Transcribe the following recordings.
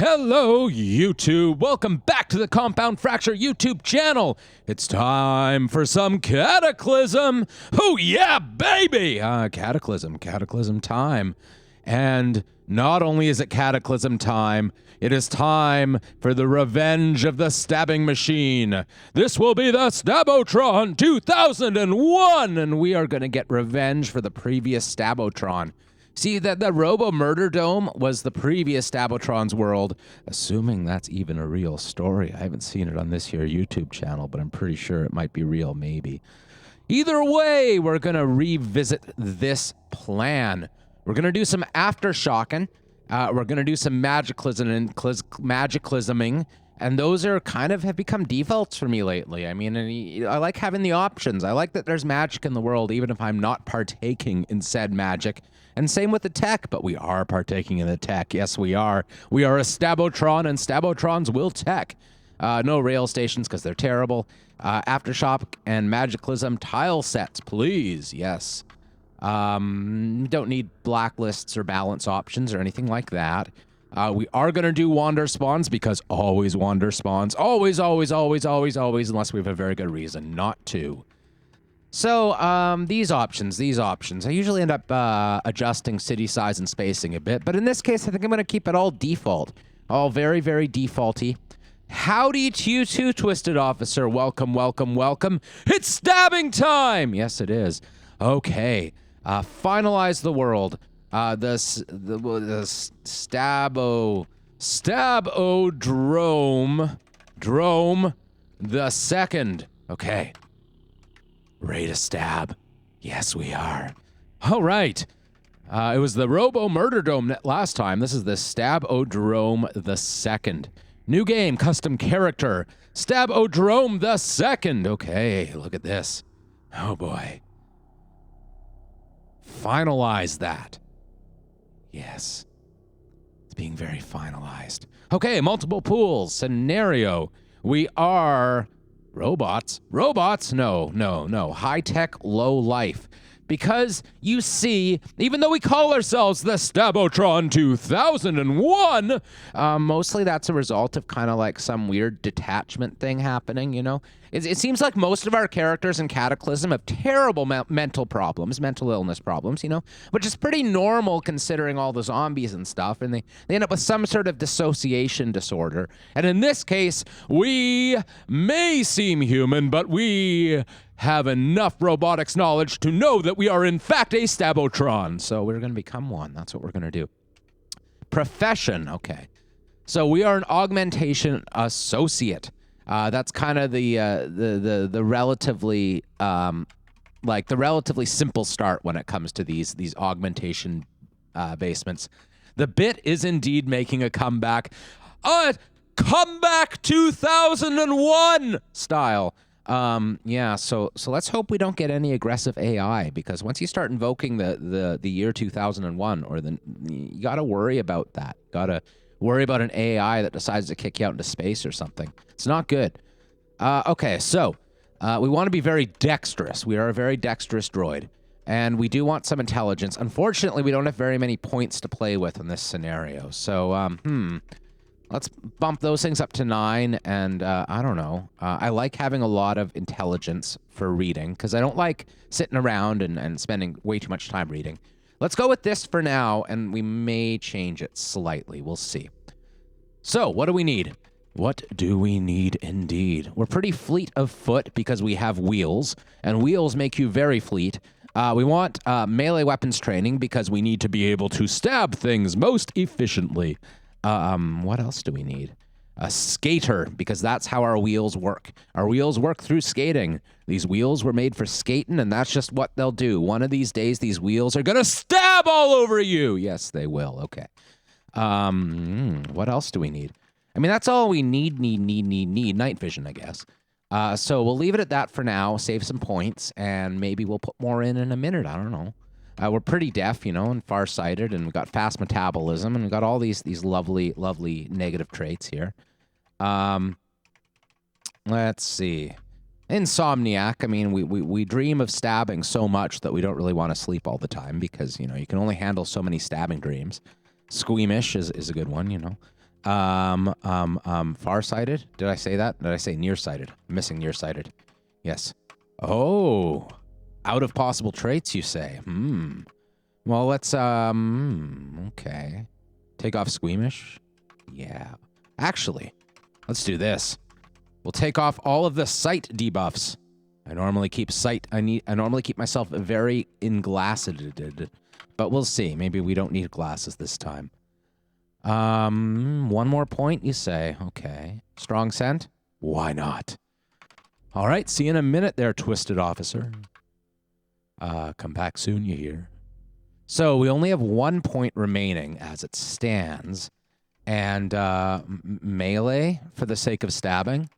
Hello, YouTube. Welcome back to the Compound Fracture YouTube channel. It's time for some Cataclysm. Oh, yeah, baby. Cataclysm time. And not only is it Cataclysm time, it is time for the revenge of the stabbing machine. This will be the Stab-o-Tron 2001, and we are going to get revenge for the previous Stab-o-Tron. See, that the Robo Murder Dome was the previous Stab-o-Tron's world, assuming that's even a real story. I haven't seen it on this here YouTube channel, but I'm pretty sure it might be real, maybe. Either way, we're going to revisit this plan. We're going to do some aftershocking. We're going to do some magicalisming, and those are kind of have become defaults for me lately. I mean, I like having the options. I like that there's magic in the world, even if I'm not partaking in said magic. And same with the tech, but we are partaking in the tech. Yes, we are. We are a Stab-o-Tron, and Stab-o-Trons will tech. No rail stations, because they're terrible. Aftershock and magicalism tile sets, please. Yes. Don't need blacklists or balance options or anything like that. We are going to do wander spawns, because always wander spawns. Always, unless we have a very good reason not to. So, these options. I usually end up adjusting city size and spacing a bit, but in this case, I think I'm going to keep it all default. All very, very defaulty. Howdy to you too, Twisted Officer. Welcome. It's stabbing time! Yes, it is. Okay. Finalize the world. The Stab-o-Drome the second. Okay. Ready to stab. Yes, we are. All right. It was the Robo Murder Dome last time. This is the Stab-o-Drome the second. New game, custom character. Stab-o-Drome the second. Okay, look at this. Oh, boy. Finalize that. Yes. It's being very finalized. Okay, multiple pools. Scenario. We are robots. No. High-tech, low life. Because, you see, even though we call ourselves the Stab-o-Tron 2001, mostly that's a result of kind of like some weird detachment thing happening, you know? It seems like most of our characters in Cataclysm have terrible mental problems, mental illness problems, you know? Which is pretty normal considering all the zombies and stuff, and they end up with some sort of dissociation disorder. And in this case, we may seem human, but we have enough robotics knowledge to know that we are in fact a Stab-o-Tron. So we're going to become one. That's what we're going to do. Profession. Okay. So we are an augmentation associate. That's kind of the relatively like the relatively simple start when it comes to these augmentation basements. The bit is indeed making a comeback. Comeback 2001 style. Yeah, so let's hope we don't get any aggressive AI, because once you start invoking the year 2001, or you gotta worry about that. Gotta worry about an AI that decides to kick you out into space or something. It's not good. Okay, so we want to be very dexterous. We are a very dexterous droid, and we do want some intelligence. Unfortunately, we don't have very many points to play with in this scenario. So, let's bump those things up to 9, and I don't know. I like having a lot of intelligence for reading, because I don't like sitting around and spending way too much time reading. Let's go with this for now, and we may change it slightly. We'll see. So, what do we need? What do we need indeed? We're pretty fleet of foot because we have wheels, and wheels make you very fleet. We want melee weapons training because we need to be able to stab things most efficiently. What else do we need? A skater, because that's how our wheels work. Our wheels work through skating. These wheels were made for skating, and that's just what they'll do. One of these days, these wheels are gonna stab all over you. Yes, they will. Okay. What else do we need? I mean, that's all we need. Night vision, I guess. So we'll leave it at that for now, save some points, and maybe we'll put more in a minute. I don't know. We're pretty deaf, you know, and farsighted, and we've got fast metabolism, and we've got all these lovely negative traits here. Let's see. Insomniac. I mean, we dream of stabbing so much that we don't really want to sleep all the time, because, you know, you can only handle so many stabbing dreams. Squeamish is a good one, you know. Farsighted? Did I say that? Did I say nearsighted? Missing nearsighted. Yes. Oh, out of possible traits, you say? Well, let's, okay. Take off squeamish? Yeah. Actually, let's do this. We'll take off all of the sight debuffs. I normally keep sight, I normally keep myself very inglassed, but we'll see. Maybe we don't need glasses this time. One more point, you say? Okay. Strong scent? Why not? All right, see you in a minute there, twisted officer. Come back soon, you hear? So we only have 1 point remaining as it stands. And melee for the sake of stabbing?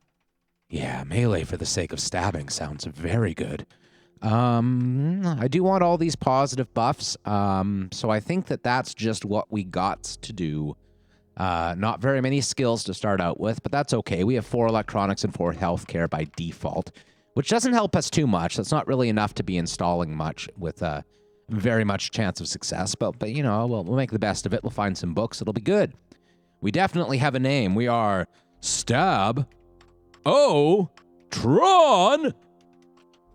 Yeah, melee for the sake of stabbing sounds very good. I do want all these positive buffs, so I think that that's just what we got to do. Not very many skills to start out with, but that's okay. We have 4 electronics and 4 healthcare by default, which doesn't help us too much. That's not really enough to be installing much with very much chance of success, but you know, we'll make the best of it. We'll find some books. It'll be good. We definitely have a name. We are Stab-o-Tron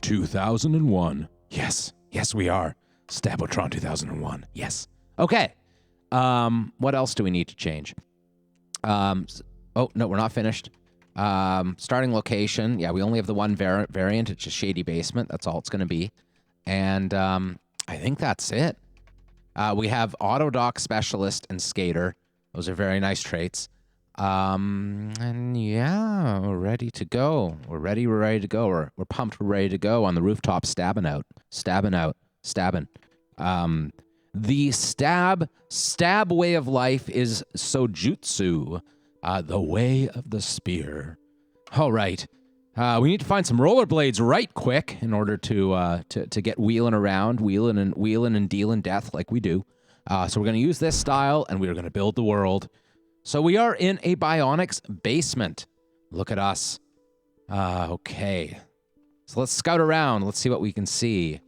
2001. Yes, we are. Stab-o-Tron 2001. Yes. Okay. What else do we need to change? Oh, no, we're not finished. Starting location. Yeah, we only have the one variant. It's just Shady Basement. That's all it's going to be. And I think that's it. We have Auto Dock Specialist and Skater. Those are very nice traits. And yeah, we're ready to go. We're ready to go. We're pumped, we're ready to go on the rooftop stabbing. The stab way of life is Sōjutsu, the way of the spear. All right. We need to find some rollerblades right quick in order to get wheeling around, wheeling and dealing death like we do. So we're going to use this style, and we're going to build the world. So we are in a bionics basement. Look at us. Okay. So let's scout around. Let's see what we can see.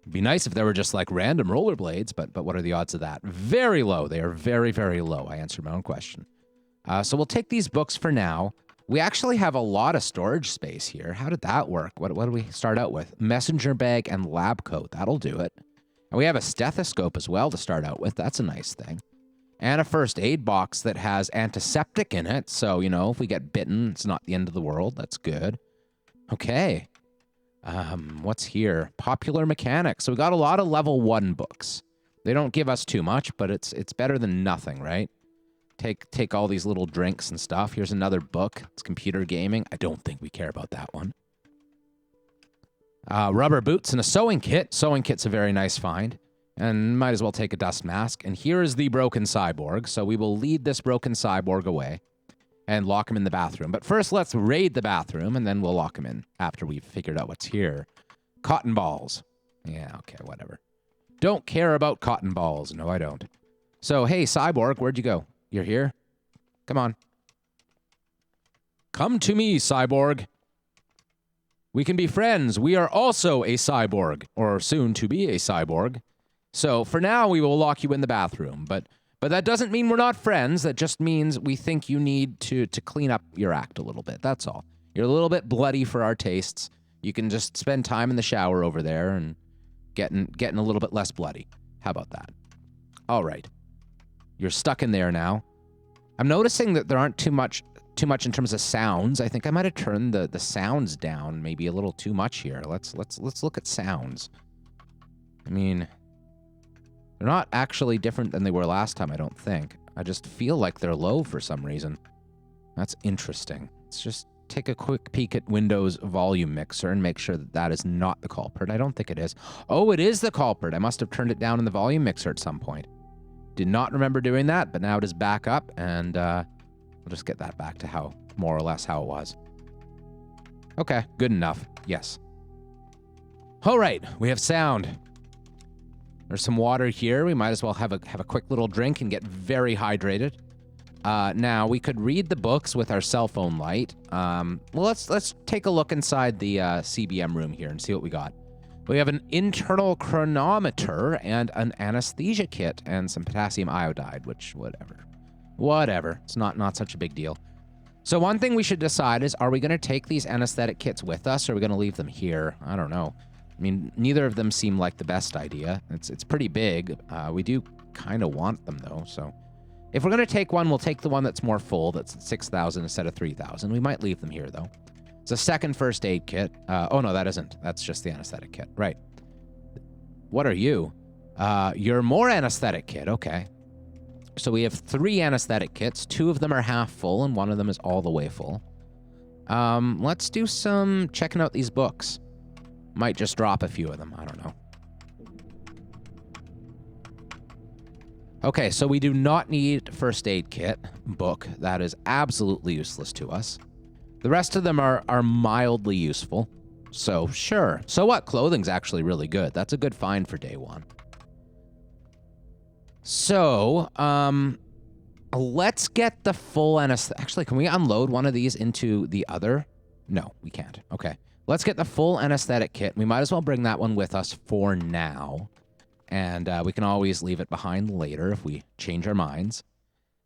It'd be nice if there were just like random rollerblades, but what are the odds of that? Very low. They are very, very low. I answered my own question. So we'll take these books for now. We actually have a lot of storage space here. How did that work? What do we start out with? Messenger bag and lab coat. That'll do it. And we have a stethoscope as well to start out with. That's a nice thing. And a first aid box that has antiseptic in it. So, you know, if we get bitten, it's not the end of the world. That's good. Okay. What's here? Popular mechanics. So we got a lot of level 1 books. They don't give us too much, but it's better than nothing, right? Take all these little drinks and stuff. Here's another book. It's computer gaming. I don't think we care about that one. Rubber boots and a sewing kit. Sewing kit's a very nice find. And might as well take a dust mask. And here is the broken cyborg. So we will lead this broken cyborg away and lock him in the bathroom. But first, let's raid the bathroom, and then we'll lock him in after we've figured out what's here. Cotton balls. Yeah, okay, whatever. Don't care about cotton balls. No, I don't. So, hey, cyborg, where'd you go? You're here? Come on. Come to me, cyborg. We can be friends. We are also a cyborg, or soon to be a cyborg. So for now, we will lock you in the bathroom. But that doesn't mean we're not friends. That just means we think you need to clean up your act a little bit. That's all. You're a little bit bloody for our tastes. You can just spend time in the shower over there and getting a little bit less bloody. How about that? All right. You're stuck in there now. I'm noticing that there aren't too much in terms of sounds. I think I might have turned the sounds down maybe a little too much here. Let's look at sounds. I mean, they're not actually different than they were last time, I don't think. I just feel like they're low for some reason. That's interesting. Let's just take a quick peek at Windows volume mixer and make sure that that is not the culprit. I don't think it is. Oh, it is the culprit. I must have turned it down in the volume mixer at some point. Did not remember doing that, but now it is back up, and we'll just get that back to how, more or less, how it was. Okay, good enough. Yes. All right, we have sound. There's some water here. We might as well have a quick little drink and get very hydrated. Now, we could read the books with our cell phone light. Well, let's take a look inside the CBM room here and see what we got. We have an internal chronometer and an anesthesia kit and some potassium iodide, which, whatever. Whatever. It's not such a big deal. So one thing we should decide is, are we going to take these anesthetic kits with us, or are we going to leave them here? I don't know. I mean, neither of them seem like the best idea. It's pretty big. We do kind of want them, though, so... If we're going to take one, we'll take the one that's more full, that's at 6,000 instead of 3,000. We might leave them here, though. It's a second first aid kit. Oh, no, that isn't. That's just the anesthetic kit. Right. What are you? You're more anesthetic kit. Okay. So we have 3 anesthetic kits. 2 of them are half full, and 1 of them is all the way full. Let's do some checking out these books. Might just drop a few of them. I don't know. Okay, so we do not need first aid kit book. That is absolutely useless to us. The rest of them are mildly useful. So, sure. So what? Clothing's actually really good. That's a good find for day 1. So, let's get the full anesthetic. Actually, can we unload one of these into the other? No, we can't. Okay. Let's get the full anesthetic kit. We might as well bring that one with us for now. And we can always leave it behind later if we change our minds.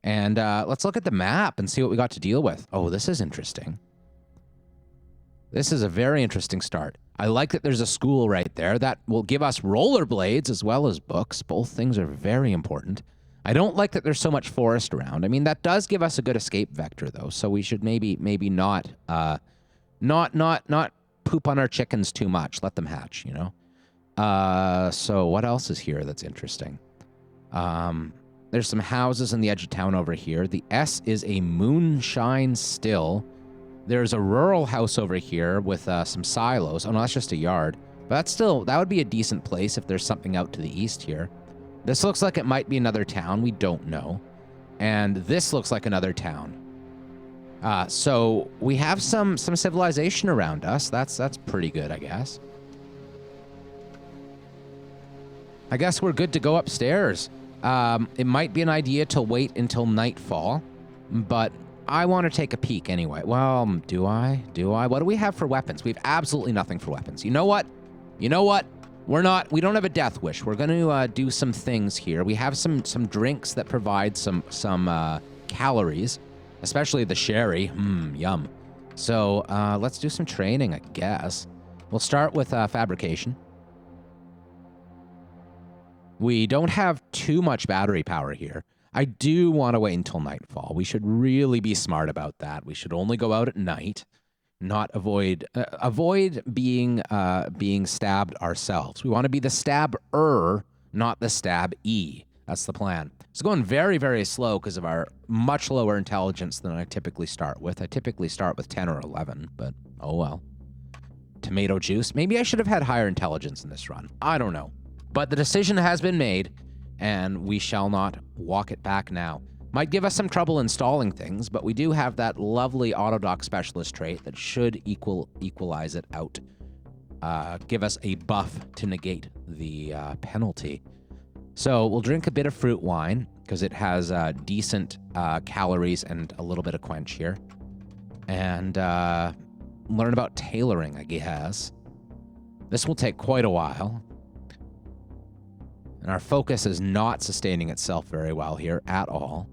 And let's look at the map and see what we got to deal with. Oh, this is interesting. This is a very interesting start. I like that there's a school right there. That will give us rollerblades as well as books. Both things are very important. I don't like that there's so much forest around. I mean, that does give us a good escape vector, though. So we should maybe not poop on our chickens too much. Let them hatch, you know? So what else is here that's interesting? There's some houses in the edge of town over here. The S is a moonshine still. There's a rural house over here with some silos. Oh, no, that's just a yard. But that's still, that would be a decent place if there's something out to the east here. This looks like it might be another town. We don't know. And this looks like another town. So we have some civilization around us. That's pretty good, I guess. I guess we're good to go upstairs. It might be an idea to wait until nightfall, but I want to take a peek anyway. Well, do I? What do we have for weapons? We have absolutely nothing for weapons. You know what? We don't have a death wish. We're going to do some things here. We have some drinks that provide some calories, especially the sherry. Yum. So let's do some training, I guess. We'll start with fabrication. We don't have too much battery power here. I do want to wait until nightfall. We should really be smart about that. We should only go out at night, not avoid being stabbed ourselves. We want to be the stabber, not the stab-e. That's the plan. It's going very, very slow because of our much lower intelligence than I typically start with. I typically start with 10 or 11, but oh well. Tomato juice. Maybe I should have had higher intelligence in this run. I don't know. But the decision has been made, and we shall not walk it back now. Might give us some trouble installing things, but we do have that lovely autodock specialist trait that should equalize it out. Give us a buff to negate the penalty. So we'll drink a bit of fruit wine, because it has decent calories and a little bit of quench here. And learn about tailoring, I guess. This will take quite a while. And our focus is not sustaining itself very well here at all.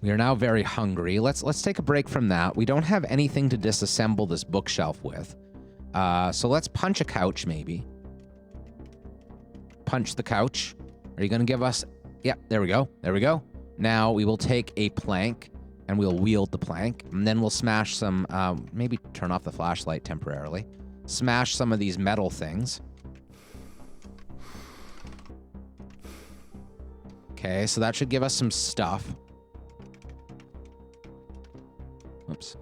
We are now very hungry. Let's take a break from that. We don't have anything to disassemble this bookshelf with. So let's punch a couch, maybe. Punch the couch. Are you going to give us... Yep, there we go. There we go. Now we will take a plank, and we'll wield the plank. And then we'll smash some... maybe turn off the flashlight temporarily. Smash some of these metal things. Okay, so that should give us some stuff. Oops.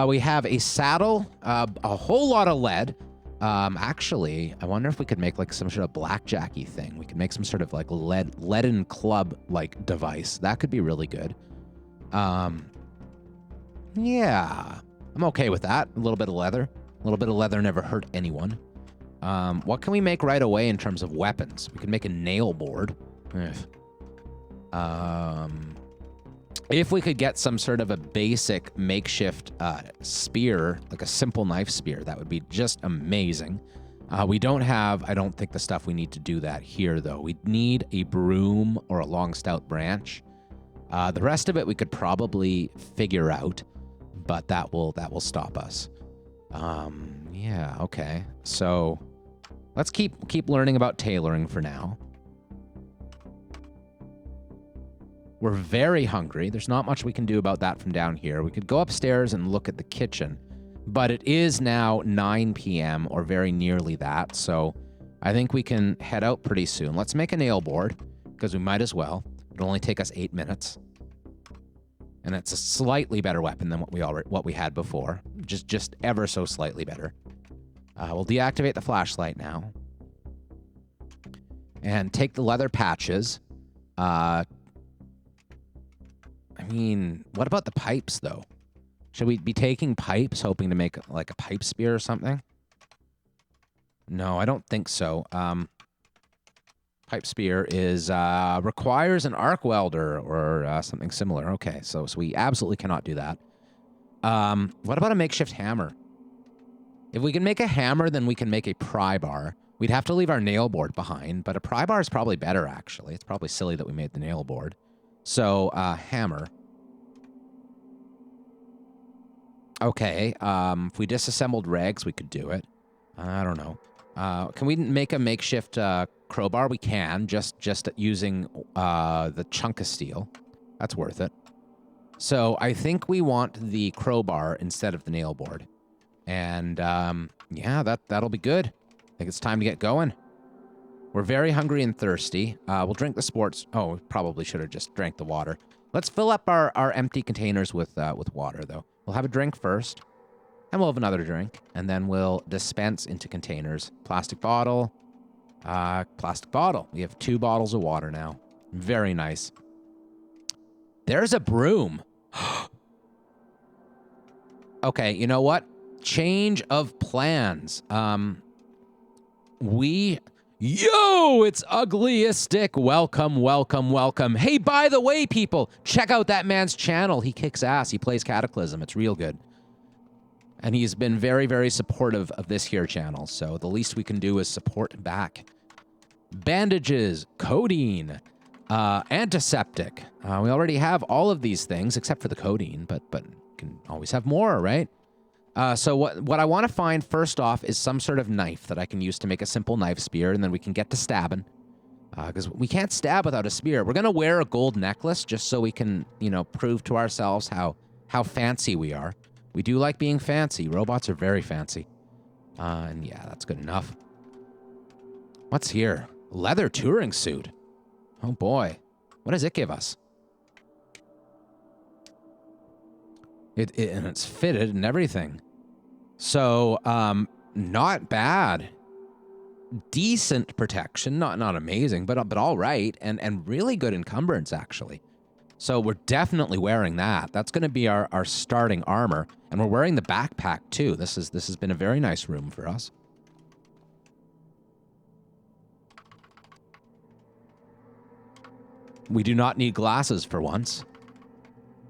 We have a saddle, a whole lot of lead. Actually, I wonder if we could make like some sort of blackjacky thing. We could make some sort of like leaden club like device. That could be really good. Yeah, I'm okay with that. A little bit of leather. A little bit of leather never hurt anyone. What can we make right away in terms of weapons? We could make a nail board. If we could get some sort of a basic makeshift spear, like a simple knife spear, that would be just amazing. We don't have, I don't think, the stuff we need to do that here, though. We need a broom or a long stout branch. The rest of it we could probably figure out, but that will stop us. Yeah, okay. So let's keep learning about tailoring for now. We're very hungry. There's not much we can do about that from down here. We could go upstairs and look at the kitchen, but it is now 9 p.m. or very nearly that, so I think we can head out pretty soon. Let's make a nail board, because we might as well. It'll only take us 8 minutes. And it's a slightly better weapon than what we had before. Just ever so slightly better. We'll deactivate the flashlight now. And take the leather patches. I mean, what about the pipes, though? Should we be taking pipes, hoping to make, like, a pipe spear or something? No, I don't think so. Pipe spear is requires an arc welder or something similar. Okay, so we absolutely cannot do that. What about a makeshift hammer? If we can make a hammer, then we can make a pry bar. We'd have to leave our nail board behind, but a pry bar is probably better, actually. It's probably silly that we made the nail board. So, hammer. Okay, if we disassembled rags, we could do it. I don't know. Can we make a makeshift crowbar? We can, just using the chunk of steel. That's worth it. So I think we want the crowbar instead of the nail board. And yeah, that'll be good. I think it's time to get going. We're very hungry and thirsty. We'll drink the sports. Oh, we probably should have just drank the water. Let's fill up our empty containers with water, though. We'll have a drink first. And we'll have another drink, and then we'll dispense into containers. Plastic bottle. Plastic bottle. We have 2 bottles of water now. Very nice. There's a broom. Okay, you know what? Change of plans. Yo, it's Uglyistic. Welcome, welcome, welcome. Hey, by the way, people, check out that man's channel. He kicks ass. He plays Cataclysm. It's real good. And he's been very, very supportive of this here channel, so the least we can do is support back. Bandages, codeine, antiseptic. We already have all of these things, except for the codeine, but can always have more, right? So what I want to find first off is some sort of knife that I can use to make a simple knife spear, and then we can get to stabbing. Because we can't stab without a spear. We're going to wear a gold necklace just so we can, you know, prove to ourselves how fancy we are. We do like being fancy. Robots are very fancy. And yeah, that's good enough. What's here? Leather touring suit. Oh boy. What does it give us? And it's fitted and everything. So, not bad. Decent protection. Not amazing, but all right. And really good encumbrance, actually. So we're definitely wearing that. That's going to be our starting armor. And we're wearing the backpack, too. This has been a very nice room for us. We do not need glasses for once.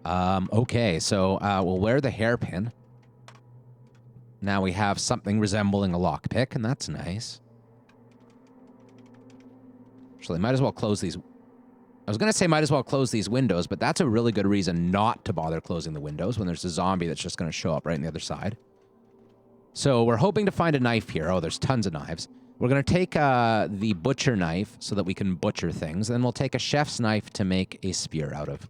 Okay, so we'll wear the hairpin. Now we have something resembling a lockpick, and that's nice. Actually, might as well close these. I was going to say might as well close these windows, but that's a really good reason not to bother closing the windows when there's a zombie that's just going to show up right on the other side. So we're hoping to find a knife here. Oh, there's tons of knives. We're going to take the butcher knife so that we can butcher things. And then we'll take a chef's knife to make a spear out of.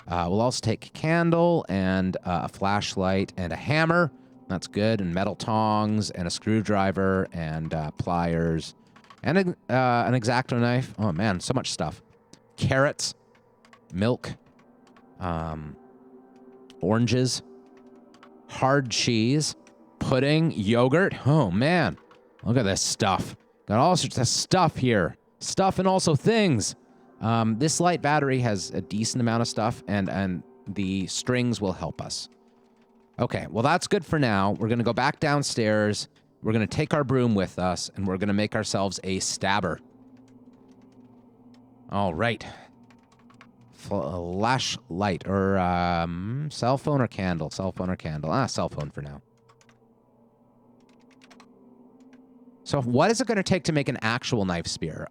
We'll also take a candle and a flashlight and a hammer. That's good. And metal tongs and a screwdriver and pliers and an X-Acto knife. Oh, man, so much stuff. Carrots, milk, oranges, hard cheese, pudding, yogurt. Oh, man. Look at this stuff. Got all sorts of stuff here. Stuff and also things. This light battery has a decent amount of stuff, and the strings will help us. Okay, well, that's good for now. We're going to go back downstairs. We're going to take our broom with us, and we're going to make ourselves a stabber. All right. Flashlight or cell phone or candle? Cell phone or candle? Cell phone for now. So what is it going to take to make an actual knife spear?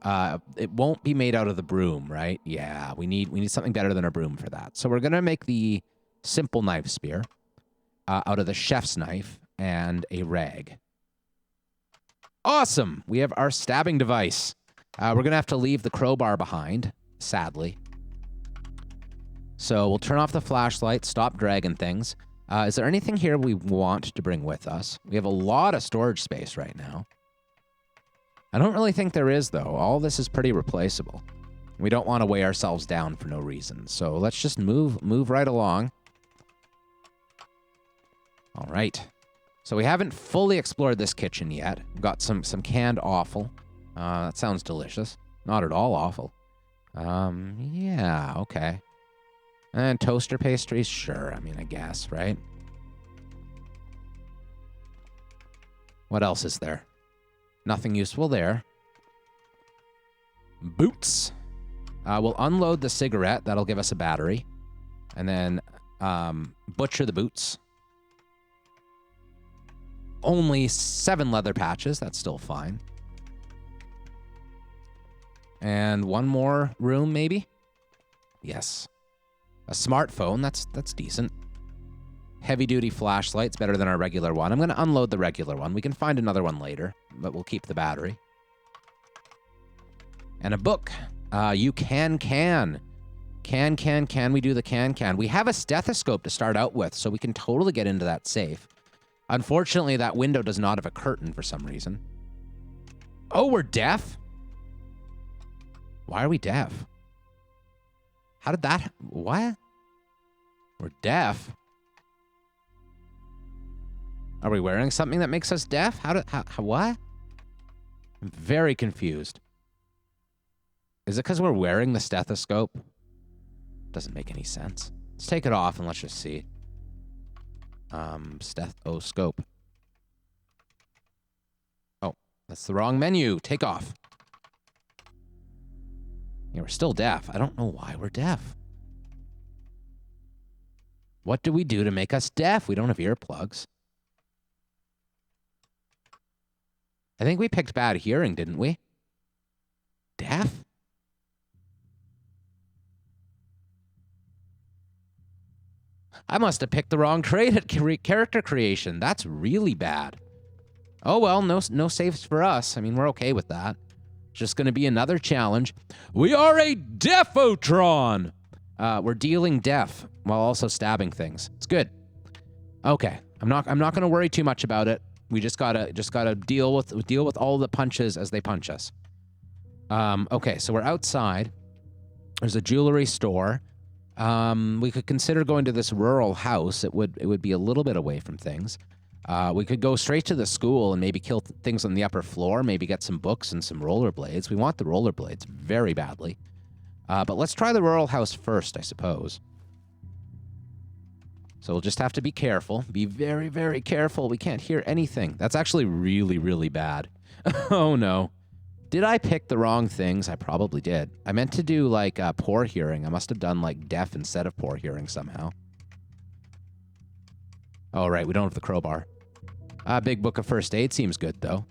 It won't be made out of the broom, right? Yeah, we need something better than a broom for that. So we're going to make the simple knife spear out of the chef's knife and a rag. Awesome! We have our stabbing device. We're going to have to leave the crowbar behind, sadly. So we'll turn off the flashlight, stop dragging things. Is there anything here we want to bring with us? We have a lot of storage space right now. I don't really think there is, though. All this is pretty replaceable. We don't want to weigh ourselves down for no reason. So let's just move right along. All right. So we haven't fully explored this kitchen yet. We've got some canned offal. That sounds delicious. Not at all awful. Yeah, okay. And toaster pastries? Sure, I mean, I guess, right? What else is there? Nothing useful there. Boots. We'll unload the cigarette. That'll give us a battery. And then butcher the boots. Only 7 leather patches. That's still fine. And one more room, maybe? Yes. A smartphone. That's decent. Heavy-duty flashlight's better than our regular one. I'm going to unload the regular one. We can find another one later, but we'll keep the battery. And a book. You can. Can we do the can? We have a stethoscope to start out with, so we can totally get into that safe. Unfortunately, that window does not have a curtain for some reason. Oh, we're deaf? Why are we deaf? How did that... What? We're deaf? Are we wearing something that makes us deaf? What? I'm very confused. Is it because we're wearing the stethoscope? Doesn't make any sense. Let's take it off and let's just see. Stethoscope. Oh, that's the wrong menu. Take off. Yeah, we're still deaf. I don't know why we're deaf. What do we do to make us deaf? We don't have earplugs. I think we picked bad hearing, didn't we? Deaf? I must have picked the wrong character creation. That's really bad. Oh, well, no saves for us. I mean, we're okay with that. Just going to be another challenge. We are a Defotron! We're dealing deaf while also stabbing things. It's good. Okay, I'm not going to worry too much about it. We just gotta deal with all the punches as they punch us. Okay, so we're outside. There's a jewelry store. We could consider going to this rural house. It would be a little bit away from things. We could go straight to the school and maybe kill things on the upper floor. Maybe get some books and some rollerblades. We want the rollerblades very badly. But let's try the rural house first, I suppose. So we'll just have to be careful. Be very, very careful. We can't hear anything. That's actually really, really bad. Oh, no. Did I pick the wrong things? I probably did. I meant to do, like, poor hearing. I must have done, like, deaf instead of poor hearing somehow. Oh, right. We don't have the crowbar. Big book of first aid seems good, though.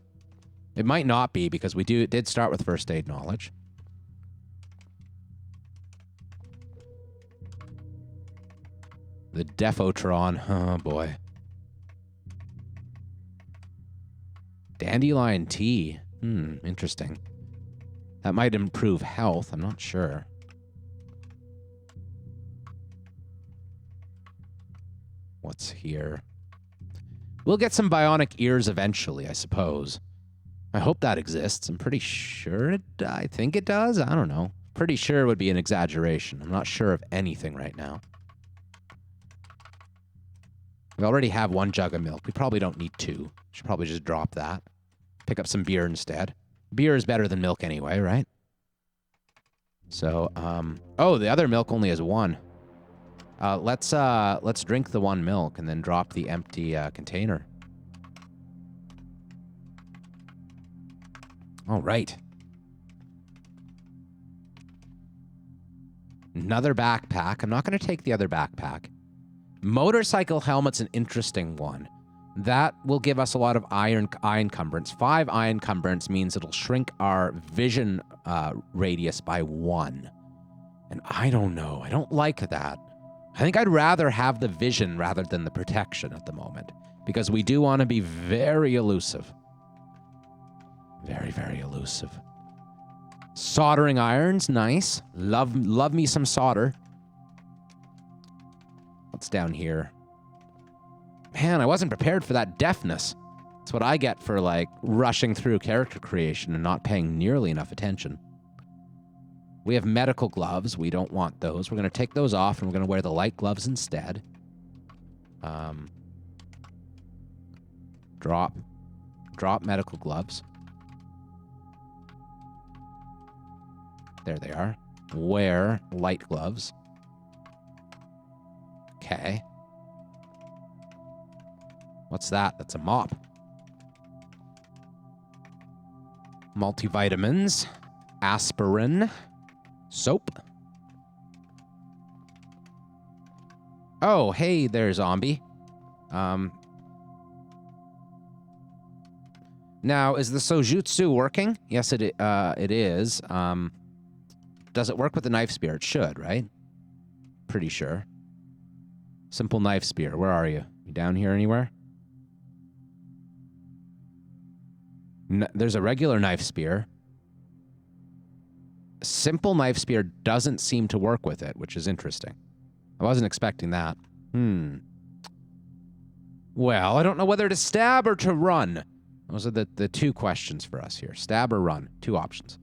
It might not be, because we did start with first aid knowledge. The Defotron. Oh, boy. Dandelion tea. Interesting. That might improve health. I'm not sure. What's here? We'll get some bionic ears eventually, I suppose. I hope that exists. I'm pretty sure I think it does. I don't know. Pretty sure would be an exaggeration. I'm not sure of anything right now. We already have 1 jug of milk. We probably don't need 2. Should probably just drop that. Pick up some beer instead. Beer is better than milk anyway, right? So, oh, the other milk only has 1. Let's drink the 1 milk and then drop the empty container. All right. Another backpack. I'm not going to take the other backpack. Motorcycle helmet's an interesting one. That will give us a lot of eye encumbrance. 5 eye encumbrance means it'll shrink our vision radius by 1. And I don't know. I don't like that. I think I'd rather have the vision rather than the protection at the moment, because we do want to be very elusive. Very, very elusive. Soldering irons, nice. Love me some solder. What's down here? Man, I wasn't prepared for that deafness. That's what I get for, like, rushing through character creation and not paying nearly enough attention. We have medical gloves. We don't want those. We're going to take those off, and we're going to wear the light gloves instead. Drop medical gloves. There they are. Wear light gloves. Okay. What's that? That's a mop. Multivitamins. Aspirin. Soap. Oh, hey there, zombie. Now, is the Sōjutsu working? Yes, it is. Does it work with the knife spear? It should, right? Pretty sure. Simple knife spear. Where are you? You down here anywhere? There's a regular knife spear. Simple knife spear doesn't seem to work with it, which is interesting. I wasn't expecting that. Well, I don't know whether to stab or to run. Those are the 2 questions for us here. Stab or run. 2 options.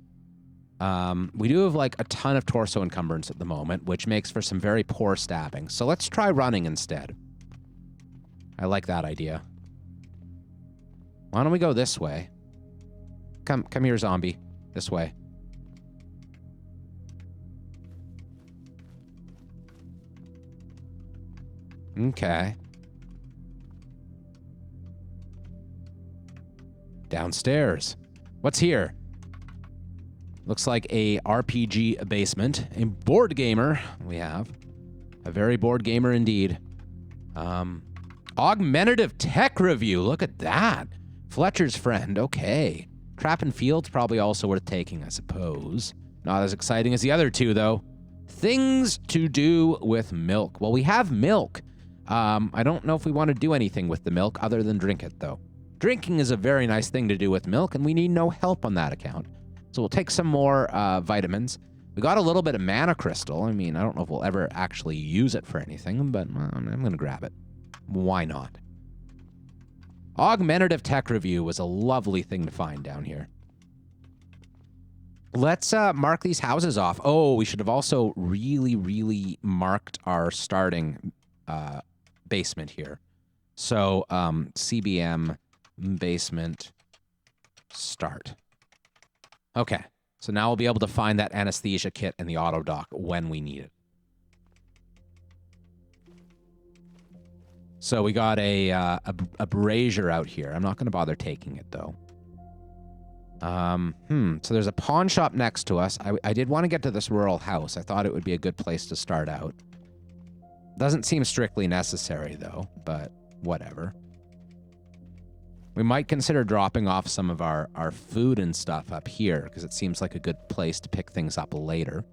We do have, like, a ton of torso encumbrance at the moment, which makes for some very poor stabbing. So let's try running instead. I like that idea. Why don't we go this way? Come here, zombie. This way. Okay. Downstairs. What's here? Looks like a RPG basement. A board gamer. We have. A very board gamer indeed. Augmentative tech review. Look at that. Fletcher's friend. Okay. Trap and Field's probably also worth taking, I suppose. Not as exciting as the other 2, though. Things to do with milk. Well, we have milk. I don't know if we want to do anything with the milk other than drink it, though. Drinking is a very nice thing to do with milk, and we need no help on that account. So we'll take some more vitamins. We got a little bit of mana crystal. I mean, I don't know if we'll ever actually use it for anything, but I'm going to grab it. Why not? Augmentative tech review was a lovely thing to find down here. Let's mark these houses off. Oh, we should have also really marked our starting basement here. So CBM basement start. Okay, so now we'll be able to find that anesthesia kit in the auto dock when we need it. So we got a brazier out here. I'm not going to bother taking it, though. So there's a pawn shop next to us. I did want to get to this rural house. I thought it would be a good place to start out. Doesn't seem strictly necessary, though, but whatever. We might consider dropping off some of our food and stuff up here, because it seems like a good place to pick things up later.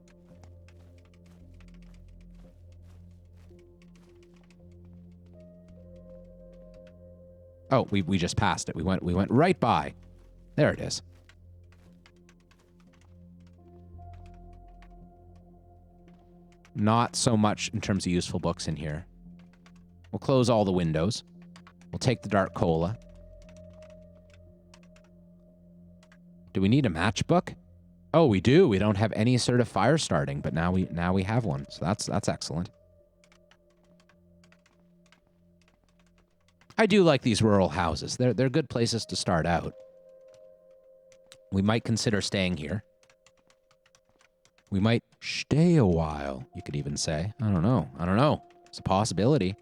Oh, we just passed it. We went right by. There it is. Not so much in terms of useful books in here. We'll close all the windows. We'll take the dark cola. Do we need a matchbook? Oh, we do. We don't have any sort of fire starting, but now we have one. So that's excellent. I do like these rural houses. They're good places to start out. We might consider staying here. We might stay a while, you could even say. I don't know. It's a possibility.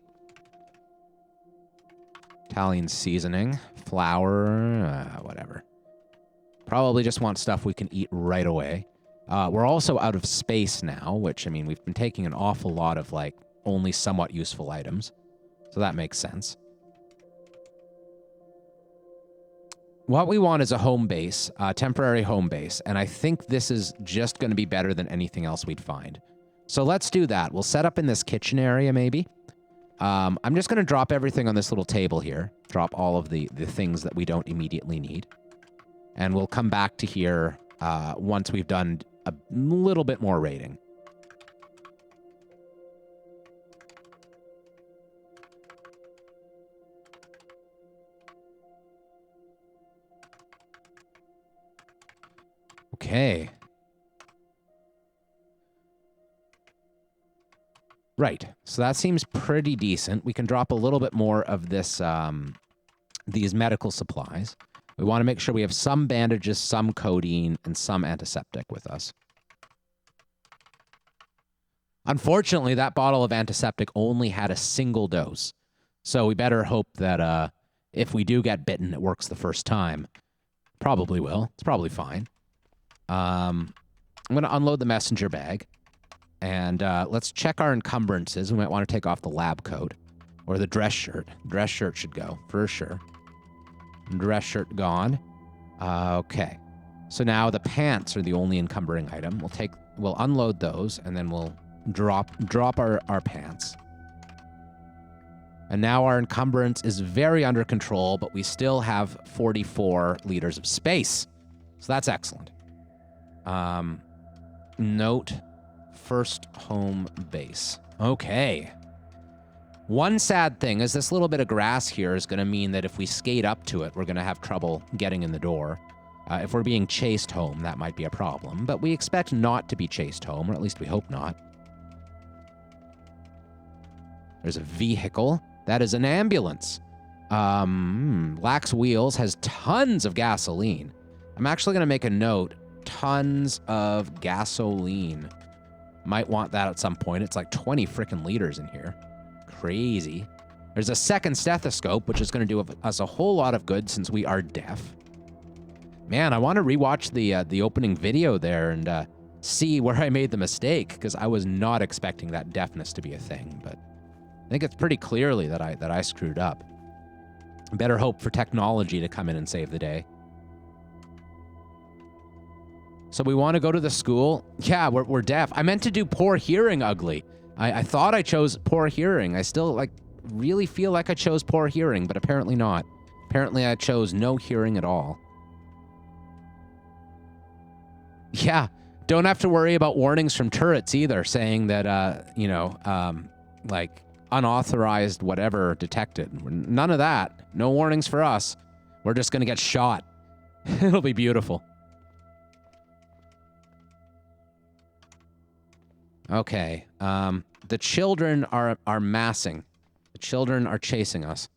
Italian seasoning, flour, whatever. Probably just want stuff we can eat right away. We're also out of space now, which, I mean, we've been taking an awful lot of, like, only somewhat useful items. So that makes sense. What we want is a home base, a temporary home base, and I think this is just going to be better than anything else we'd find. So let's do that. We'll set up in this kitchen area, maybe. I'm just going to drop everything on this little table here. Drop all of the things that we don't immediately need. And we'll come back to here once we've done a little bit more raiding. Okay. Right. So that seems pretty decent. We can drop a little bit more of this, these medical supplies. We want to make sure we have some bandages, some codeine, and some antiseptic with us. Unfortunately, that bottle of antiseptic only had a single dose. So we better hope that if we do get bitten, it works the first time. Probably will. It's probably fine. I'm going to unload the messenger bag. And let's check our encumbrances. We might want to take off the lab coat. Or the dress shirt. Dress shirt should go, for sure. Dress shirt gone. Okay. So now the pants are the only encumbering item. We'll unload those, and then we'll drop our pants. And now our encumbrance is very under control, but we still have 44 liters of space. So that's excellent. Note, first home base. Okay. One sad thing is this little bit of grass here is going to mean that if we skate up to it, we're going to have trouble getting in the door. If we're being chased home, that might be a problem, but we expect not to be chased home, or at least we hope not. There's a vehicle. That is an ambulance. Lacks wheels, has tons of gasoline. I'm actually going to make a note. Tons of gasoline. Might want that at some point. It's like 20 freaking liters in here. Crazy. There's a second stethoscope, which is going to do us a whole lot of good since we are deaf. Man, I want to rewatch the opening video there and see where I made the mistake, because I was not expecting that deafness to be a thing, but I think it's pretty clearly that I screwed up. Better hope for technology to come in and save the day. So we want to go to the school. Yeah, we're deaf. I meant to do poor hearing ugly. I thought I chose poor hearing. I still really feel like I chose poor hearing, but apparently not. Apparently I chose no hearing at all. Yeah, don't have to worry about warnings from turrets either, saying that, like unauthorized whatever detected. None of that. No warnings for us. We're just going to get shot. It'll be beautiful. Okay, the children are massing. The children are chasing us.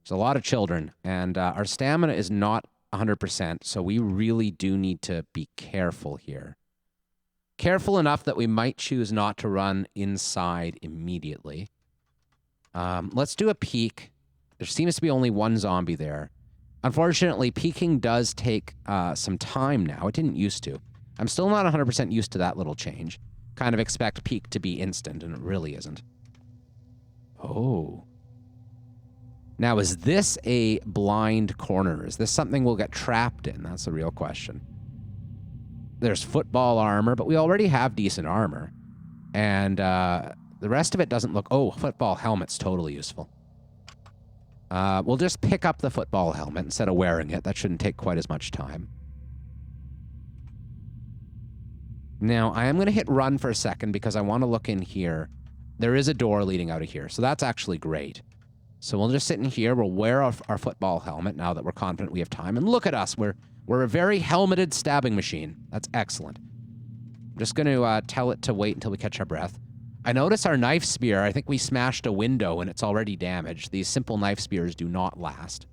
There's a lot of children, and our stamina is not 100%, so we really do need to be careful here. Careful enough that we might choose not to run inside immediately. Let's do a peek. There seems to be only one zombie there. Unfortunately, peeking does take some time now. It didn't used to. I'm still not 100% used to that little change. Kind of expect peek to be instant, and it really isn't. Oh. Now, is this a blind corner? Is this something we'll get trapped in? That's the real question. There's football armor, but we already have decent armor. And the rest of it doesn't look... Oh, football helmet's totally useful. We'll just pick up the football helmet instead of wearing it. That shouldn't take quite as much time. Now, I am going to hit run for a second because I want to look in here. There is a door leading out of here, so that's actually great. So we'll just sit in here. We'll wear our football helmet now that we're confident we have time. And look at us. We're a very helmeted stabbing machine. That's excellent. I'm just going to tell it to wait until we catch our breath. I notice our knife spear. I think we smashed a window and it's already damaged. These simple knife spears do not last.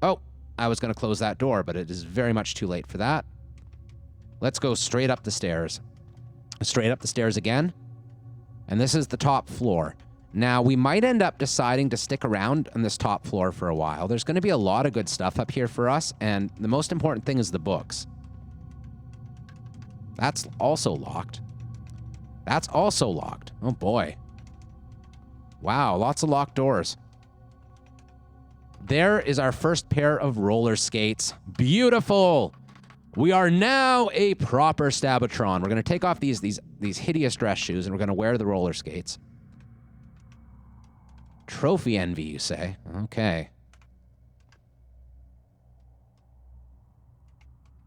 Oh, I was going to close that door, but it is very much too late for that. Let's go straight up the stairs. Straight up the stairs again. And this is the top floor. Now, we might end up deciding to stick around on this top floor for a while. There's going to be a lot of good stuff up here for us, and the most important thing is the books. That's also locked. That's also locked. Oh, boy. Wow, lots of locked doors. There is our first pair of roller skates. Beautiful. We are now a proper Stab-o-Tron. We're going to take off these hideous dress shoes, and we're going to wear the roller skates. Trophy envy, you say? Okay.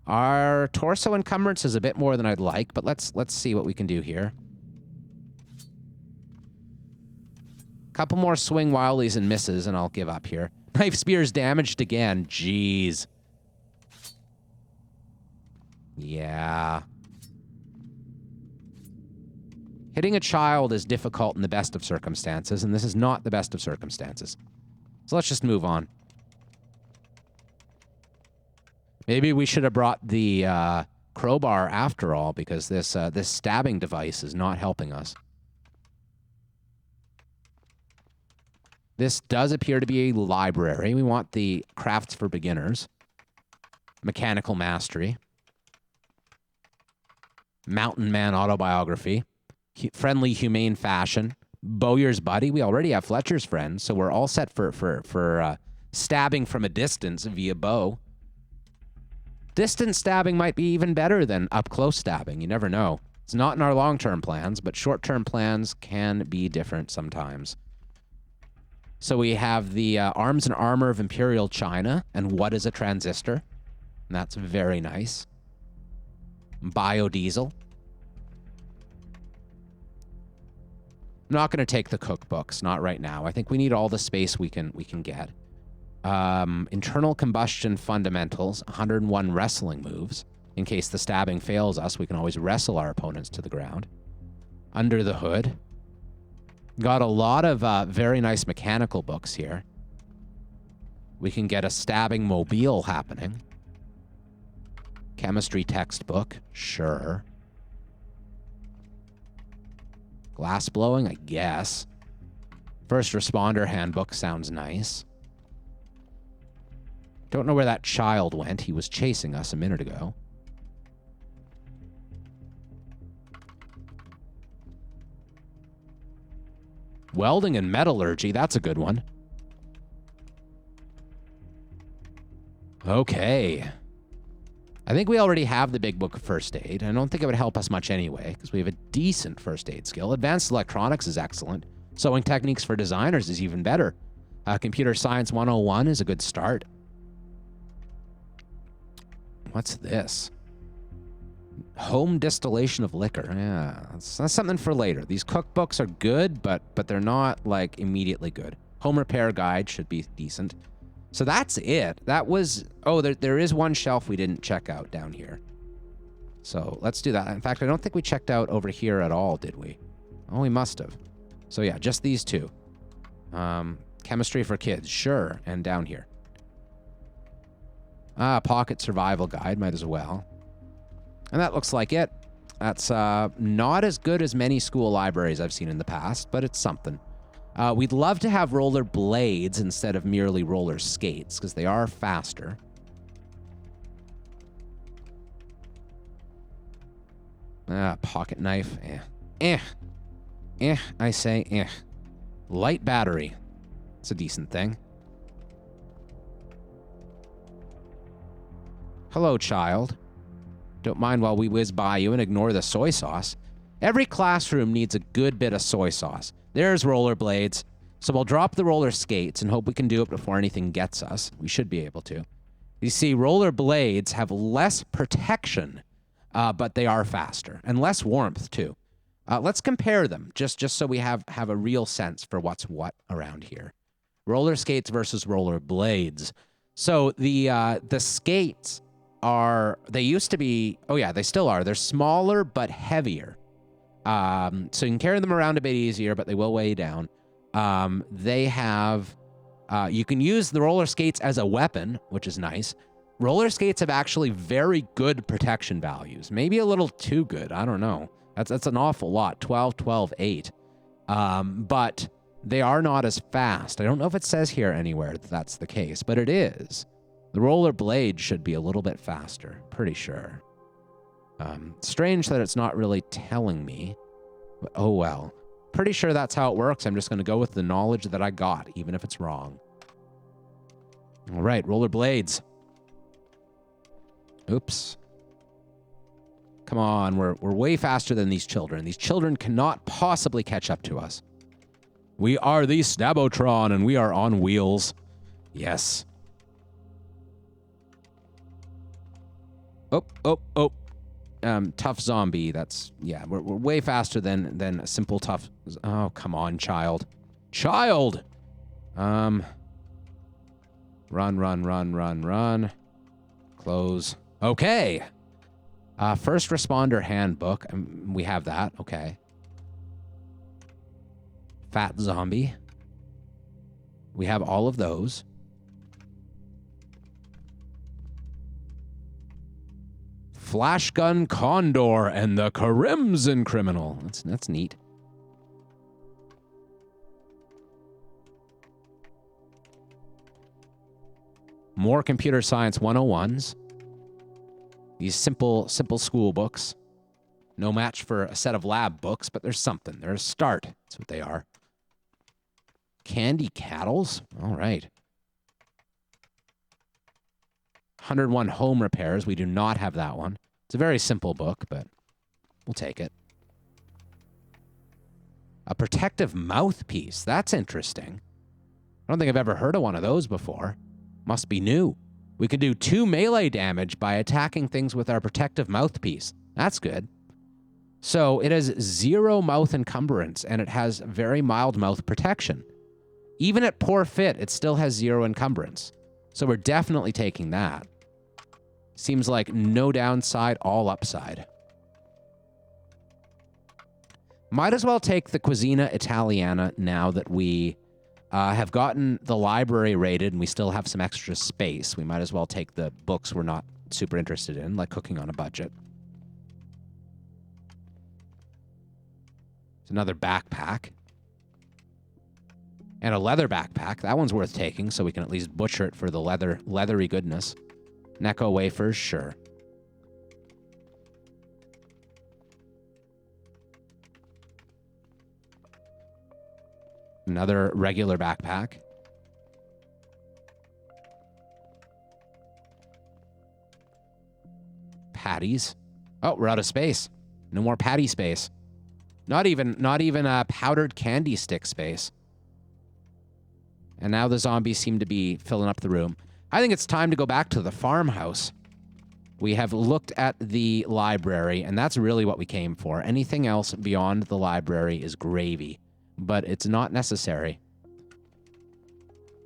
Our torso encumbrance is a bit more than I'd like, but let's see what we can do here. Couple more swing wildies and misses, and I'll give up here. Knife spear's damaged again. Jeez. Yeah. Hitting a child is difficult in the best of circumstances, and this is not the best of circumstances. So let's just move on. Maybe we should have brought the crowbar after all, because this stabbing device is not helping us. This does appear to be a library. We want the crafts for beginners. Mechanical mastery. Mountain man autobiography. Friendly, humane fashion. Bowyer's buddy. We already have Fletcher's friend, so we're all set for stabbing from a distance via bow. Distance stabbing might be even better than up-close stabbing. You never know. It's not in our long-term plans, but short-term plans can be different sometimes. So we have the arms and armor of Imperial China, and what is a transistor? And that's very nice. Biodiesel. I'm not going to take the cookbooks, not right now. I think we need all the space we can get. Internal combustion fundamentals, 101 wrestling moves. In case the stabbing fails us, we can always wrestle our opponents to the ground. Under the hood. Got a lot of very nice mechanical books here. We can get a stabbing mobile happening. Chemistry textbook, sure. Glass blowing, I guess. First responder handbook sounds nice. Don't know where that child went. He was chasing us a minute ago. Welding and metallurgy, that's a good one. Okay. I think we already have the big book of first aid. I don't think it would help us much anyway, because we have a decent first aid skill. Advanced electronics is excellent. Sewing techniques for designers is even better. Computer science 101 is a good start. What's this? Home distillation of liquor. Yeah, that's something for later. These cookbooks are good, but they're not, like, immediately good. Home repair guide should be decent. So that's it. That was... Oh, there is one shelf we didn't check out down here. So let's do that. In fact, I don't think we checked out over here at all, did we? Oh, we must have. So yeah, just these two. Chemistry for kids. Sure. And down here. Pocket survival guide. Might as well. And that looks like it. That's not as good as many school libraries I've seen in the past, but it's something. We'd love to have roller blades instead of merely roller skates, because they are faster. Pocket knife. I say. Light battery. It's a decent thing. Hello, child. Don't mind while we whiz by you and ignore the soy sauce. Every classroom needs a good bit of soy sauce. There's rollerblades. So we'll drop the roller skates and hope we can do it before anything gets us. We should be able to. You see, rollerblades have less protection, but they are faster. And less warmth, too. Let's compare them, just so we have a real sense for what's what around here. Roller skates versus rollerblades. So the skates are... They used to be... Oh, yeah, they still are. They're smaller but heavier. So you can carry them around a bit easier, but they will weigh you down. They have, you can use the roller skates as a weapon, which is nice. Roller skates have actually very good protection values. Maybe a little too good. I don't know. That's an awful lot. 12, 12, 8. But they are not as fast. I don't know if it says here anywhere that that's the case, but it is. The roller blade should be a little bit faster. Pretty sure. Strange that it's not really telling me, but oh well. Pretty sure that's how it works. I'm just going to go with the knowledge that I got, even if it's wrong. All right, rollerblades. Oops. Come on, we're way faster than these children. These children cannot possibly catch up to us. We are the Stab-o-Tron, and we are on wheels. Yes. Oh. Tough zombie. That's, yeah, we're way faster than a simple tough. Oh, come on, child. Child! Run. Close. Okay. First responder handbook. We have that. Okay. Fat zombie. We have all of those. Flash gun Condor and the Crimson Criminal. That's neat. More computer science 101s. These simple school books. No match for a set of lab books, but there's something. They're a start. That's what they are. Candy Cattles? All right. 101 Home Repairs. We do not have that one. It's a very simple book, but we'll take it. A protective mouthpiece. That's interesting. I don't think I've ever heard of one of those before. Must be new. We can do 2 melee damage by attacking things with our protective mouthpiece. That's good. So it has 0 mouth encumbrance, and it has very mild mouth protection. Even at poor fit, it still has 0 encumbrance. So we're definitely taking that. Seems like no downside, all upside. Might as well take the Cucina Italiana now that we have gotten the library rated and we still have some extra space. We might as well take the books we're not super interested in, like Cooking on a Budget. It's another backpack. And a leather backpack. That one's worth taking, so we can at least butcher it for the leathery goodness. Necco wafers, sure. Another regular backpack. Patties. Oh, we're out of space. No more patty space. Not even a powdered candy stick space. And now the zombies seem to be filling up the room. I think it's time to go back to the farmhouse. We have looked at the library, and that's really what we came for. Anything else beyond the library is gravy, but it's not necessary.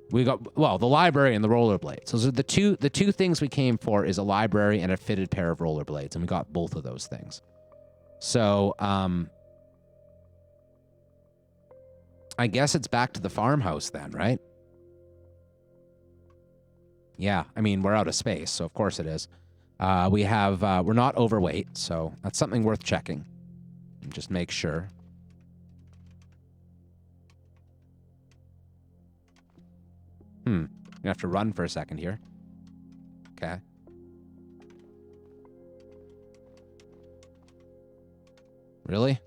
We got, well, the library and the rollerblades. Those are the two things we came for, is a library and a fitted pair of rollerblades, and we got both of those things. So, I guess it's back to the farmhouse then, right? Yeah, I mean, we're out of space, so of course it is. We're not overweight, so that's something worth checking. Just make sure. You have to run for a second here. Okay. Really?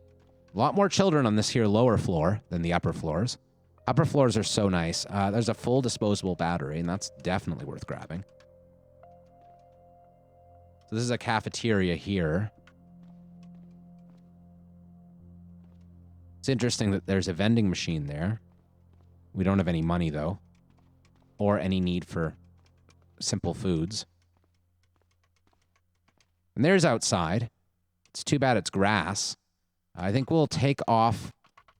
A lot more children on this here lower floor than the upper floors. Upper floors are so nice. There's a full disposable battery, and that's definitely worth grabbing. So this is a cafeteria here. It's interesting that there's a vending machine there. We don't have any money, though, or any need for simple foods. And there's outside. It's too bad it's grass. I think we'll take off.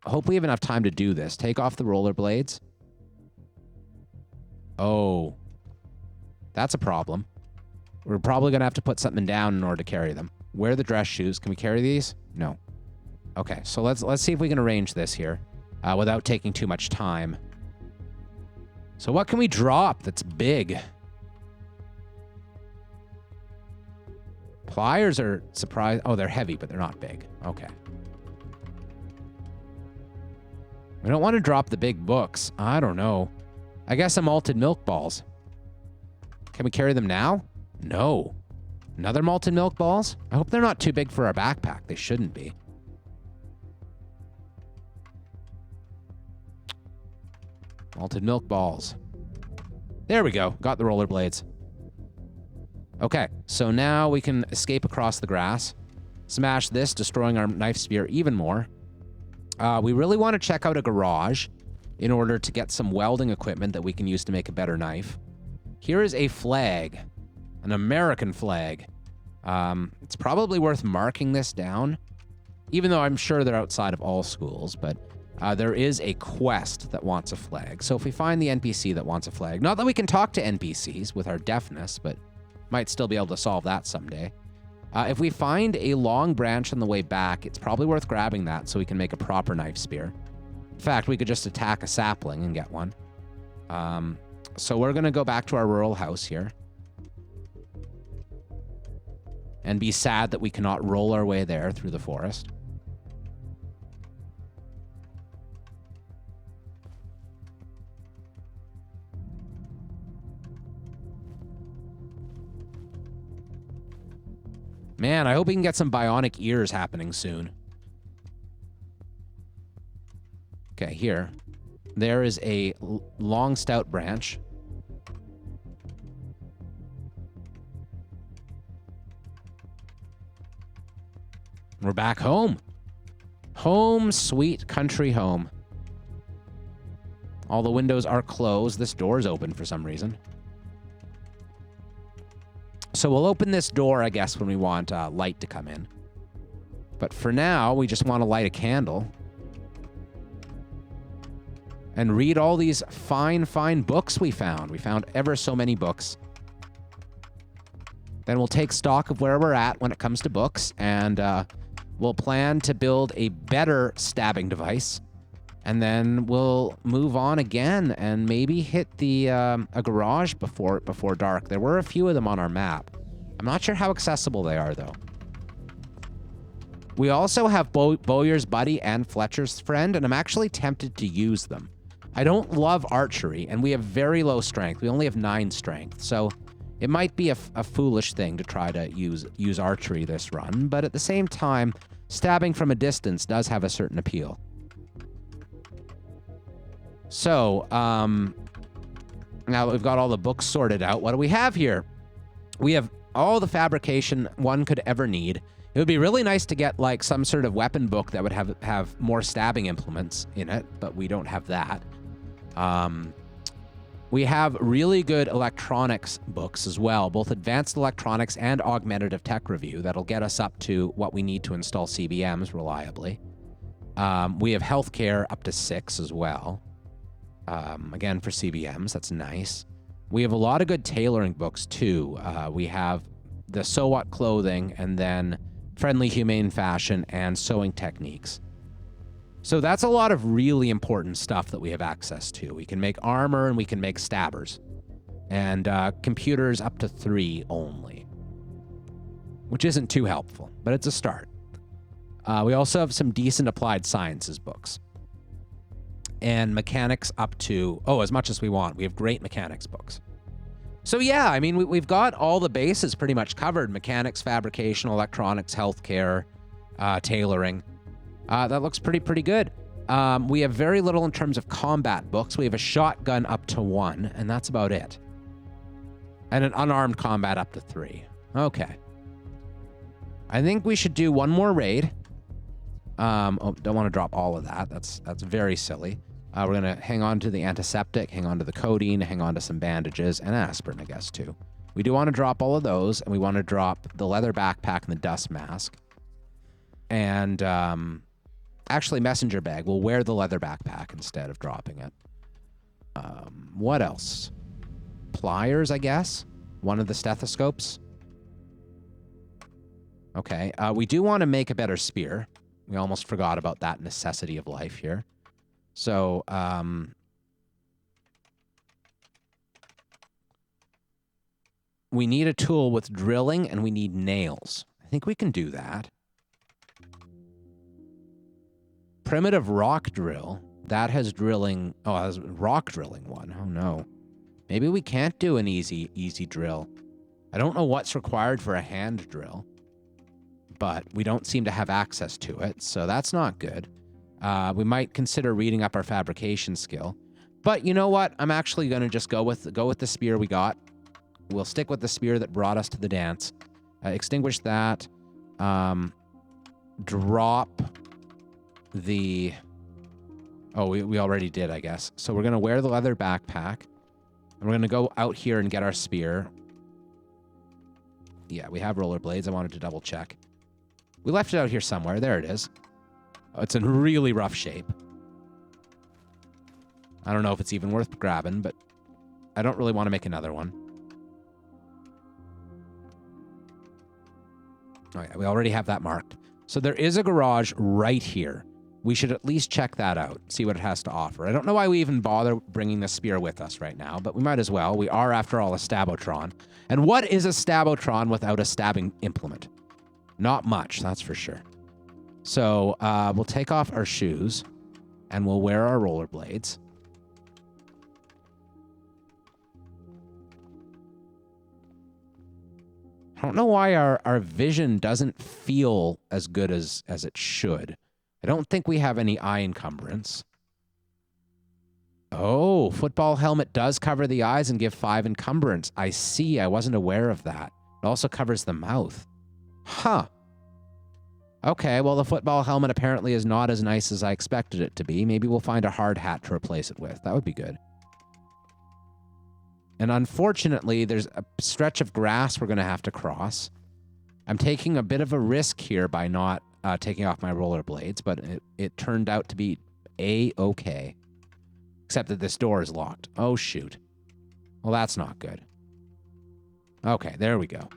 Hope we have enough time to do this. Take off the rollerblades. Oh. That's a problem. We're probably going to have to put something down in order to carry them. Wear the dress shoes. Can we carry these? No. Okay, so let's see if we can arrange this here without taking too much time. So what can we drop that's big? Pliers are surprised. Oh, they're heavy, but they're not big. Okay. We don't want to drop the big books. I don't know. I guess some malted milk balls. Can we carry them now? No. Another malted milk balls? I hope they're not too big for our backpack. They shouldn't be. Malted milk balls. There we go. Got the rollerblades. Okay, so now we can escape across the grass. Smash this, destroying our knife spear even more. We really want to check out a garage in order to get some welding equipment that we can use to make a better knife. Here is a flag, an American flag. It's probably worth marking this down, even though I'm sure they're outside of all schools, but there is a quest that wants a flag. So if we find the NPC that wants a flag, not that we can talk to NPCs with our deafness, but might still be able to solve that someday. If we find a long branch on the way back, it's probably worth grabbing that so we can make a proper knife spear. In fact, we could just attack a sapling and get one. So we're going to go back to our rural house here and be sad that we cannot roll our way there through the forest. Man, I hope we can get some bionic ears happening soon. Okay, here. There is a long, stout branch. We're back home. Home, sweet country home. All the windows are closed. This door is open for some reason. So we'll open this door, I guess, when we want light to come in. But for now, we just want to light a candle and read all these fine, fine books we found. We found ever so many books. Then we'll take stock of where we're at when it comes to books, and we'll plan to build a better stabbing device. And then we'll move on again and maybe hit the a garage before dark. There were a few of them on our map. I'm not sure how accessible they are, though. We also have Bowyer's Buddy and Fletcher's Friend, and I'm actually tempted to use them. I don't love archery, and we have very low strength. We only have 9 strength, so it might be a foolish thing to try to use archery this run, but at the same time, stabbing from a distance does have a certain appeal. So, now that we've got all the books sorted out, what do we have here? We have all the fabrication one could ever need. It would be really nice to get, like, some sort of weapon book that would have more stabbing implements in it, but we don't have that. We have really good electronics books as well, both advanced electronics and augmentative tech review that'll get us up to what we need to install CBMs reliably. We have healthcare up to 6 as well. Again, for CBMs, that's nice. We have a lot of good tailoring books, too. We have the So What clothing, and then friendly humane fashion and sewing techniques. So that's a lot of really important stuff that we have access to. We can make armor and we can make stabbers. And computers up to 3 only, which isn't too helpful, but it's a start. We also have some decent applied sciences books. And mechanics up to, as much as we want. We have great mechanics books. So yeah, I mean, we've got all the bases pretty much covered. Mechanics, fabrication, electronics, healthcare, tailoring. That looks pretty good. We have very little in terms of combat books. We have a shotgun up to 1, and that's about it. And an unarmed combat up to 3. Okay. I think we should do one more raid. Don't want to drop all of that. That's very silly. We're going to hang on to the antiseptic, hang on to the codeine, hang on to some bandages, and aspirin, I guess, too. We do want to drop all of those, and we want to drop the leather backpack and the dust mask. And, actually, messenger bag. We'll wear the leather backpack instead of dropping it. What else? Pliers, I guess? One of the stethoscopes? Okay, we do want to make a better spear. We almost forgot about that necessity of life here. So, we need a tool with drilling, and we need nails. I think we can do that. Primitive rock drill. That has drilling. Oh, it has rock drilling one. Oh, no. Maybe we can't do an easy drill. I don't know what's required for a hand drill, but we don't seem to have access to it, so that's not good. We might consider reading up our fabrication skill. But you know what? I'm actually going to just go with the spear we got. We'll stick with the spear that brought us to the dance. Extinguish that. Drop the... Oh, we already did, I guess. So we're going to wear the leather backpack. And we're going to go out here and get our spear. Yeah, we have rollerblades. I wanted to double check. We left it out here somewhere. There it is. Oh, it's in really rough shape. I don't know if it's even worth grabbing, but I don't really want to make another one. Oh yeah, we already have that marked. So there is a garage right here. We should at least check that out, see what it has to offer. I don't know why we even bother bringing the spear with us right now, but we might as well. We are, after all, a Stab-o-Tron. And what is a Stab-o-Tron without a stabbing implement? Not much, that's for sure. So we'll take off our shoes, and we'll wear our rollerblades. I don't know why our vision doesn't feel as good as it should. I don't think we have any eye encumbrance. Oh, football helmet does cover the eyes and give 5 encumbrance. I see. I wasn't aware of that. It also covers the mouth. Huh. Okay, well, the football helmet apparently is not as nice as I expected it to be. Maybe we'll find a hard hat to replace it with. That would be good. And unfortunately, there's a stretch of grass we're going to have to cross. I'm taking a bit of a risk here by not taking off my rollerblades, but it turned out to be A-okay. Except that this door is locked. Oh, shoot. Well, that's not good. Okay, there we go.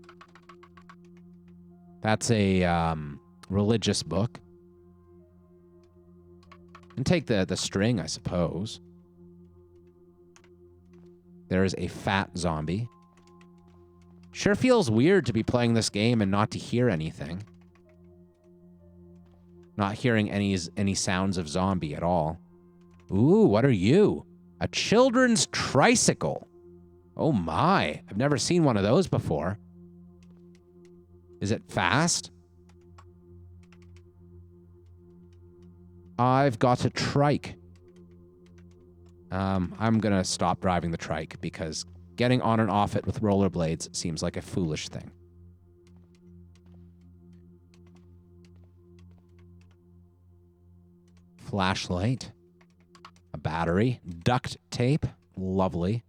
That's a religious book. And take the string, I suppose. There is a fat zombie. Sure feels weird to be playing this game and not to hear anything. Not hearing any sounds of zombie at all. Ooh, what are you? A children's tricycle. Oh my, I've never seen one of those before. Is it fast? I've got a trike. I'm gonna stop driving the trike because getting on and off it with rollerblades seems like a foolish thing. Flashlight. A battery. Duct tape. Lovely.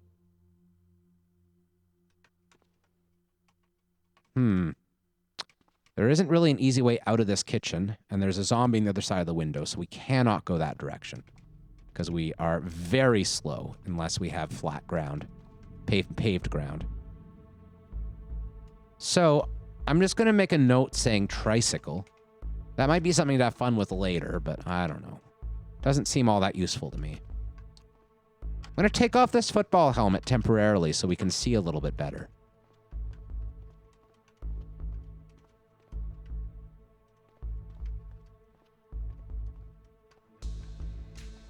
There isn't really an easy way out of this kitchen, and there's a zombie on the other side of the window, so we cannot go that direction. Because we are very slow unless we have flat ground. Paved ground. So, I'm just going to make a note saying tricycle. That might be something to have fun with later, but I don't know. Doesn't seem all that useful to me. I'm going to take off this football helmet temporarily so we can see a little bit better.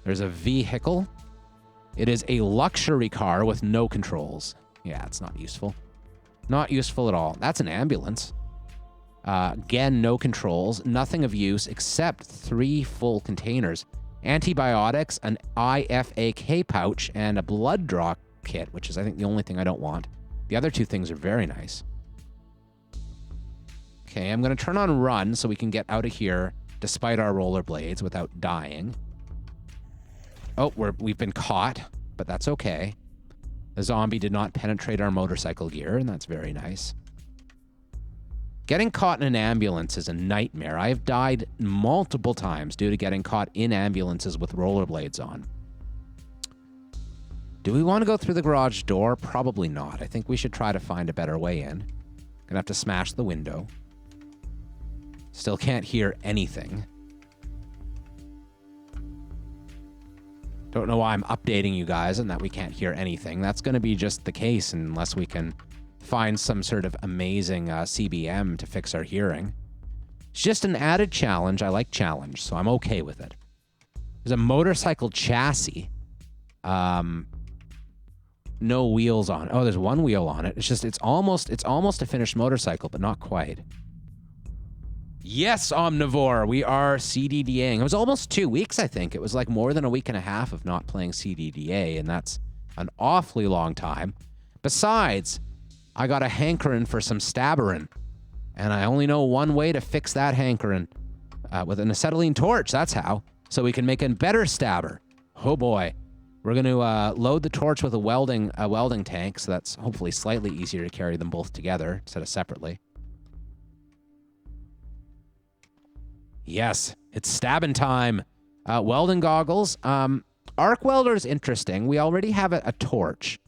There's a vehicle. It is a luxury car with no controls. Yeah, it's not useful. Not useful at all. That's an ambulance. Again, no controls. Nothing of use except 3 full containers. Antibiotics, an IFAK pouch, and a blood draw kit, which is, I think, the only thing I don't want. The other 2 things are very nice. Okay, I'm going to turn on run so we can get out of here despite our rollerblades without dying. Oh, we've been caught, but that's okay. The zombie did not penetrate our motorcycle gear, and that's very nice. Getting caught in an ambulance is a nightmare. I have died multiple times due to getting caught in ambulances with rollerblades on. Do we want to go through the garage door? Probably not. I think we should try to find a better way in. Gonna have to smash the window. Still can't hear anything. Don't know why I'm updating you guys and that we can't hear anything. That's going to be just the case unless we can find some sort of amazing CBM to fix our hearing. It's just an added challenge. I like challenge, so I'm okay with it. There's a motorcycle chassis. No wheels on it. Oh, there's 1 wheel on it. It's almost a finished motorcycle, but not quite. Yes, Omnivore, we are CDDAing. It was almost 2 weeks, I think. It was like more than a week and a half of not playing CDDA, and that's an awfully long time. Besides, I got a hankering for some Stab-o-Tron, and I only know one way to fix that hankering. With an acetylene torch, that's how. So we can make a better stabber. Oh boy. We're going to load the torch with a welding tank, so that's hopefully slightly easier to carry them both together instead of separately. Yes, it's stabbing time. Welding goggles. Arc welder is interesting. We already have a torch.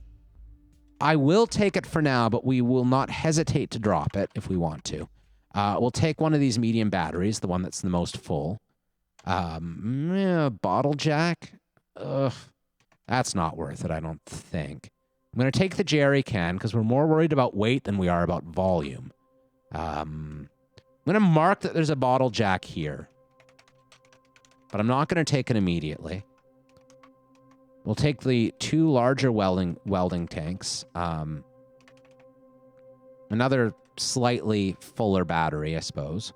I will take it for now, but we will not hesitate to drop it if we want to. We'll take one of these medium batteries, the one that's the most full. Bottle jack. Ugh, that's not worth it, I don't think. I'm going to take the jerry can because we're more worried about weight than we are about volume. I'm going to mark that there's a bottle jack here. But I'm not going to take it immediately. We'll take the 2 larger welding tanks. Another slightly fuller battery, I suppose.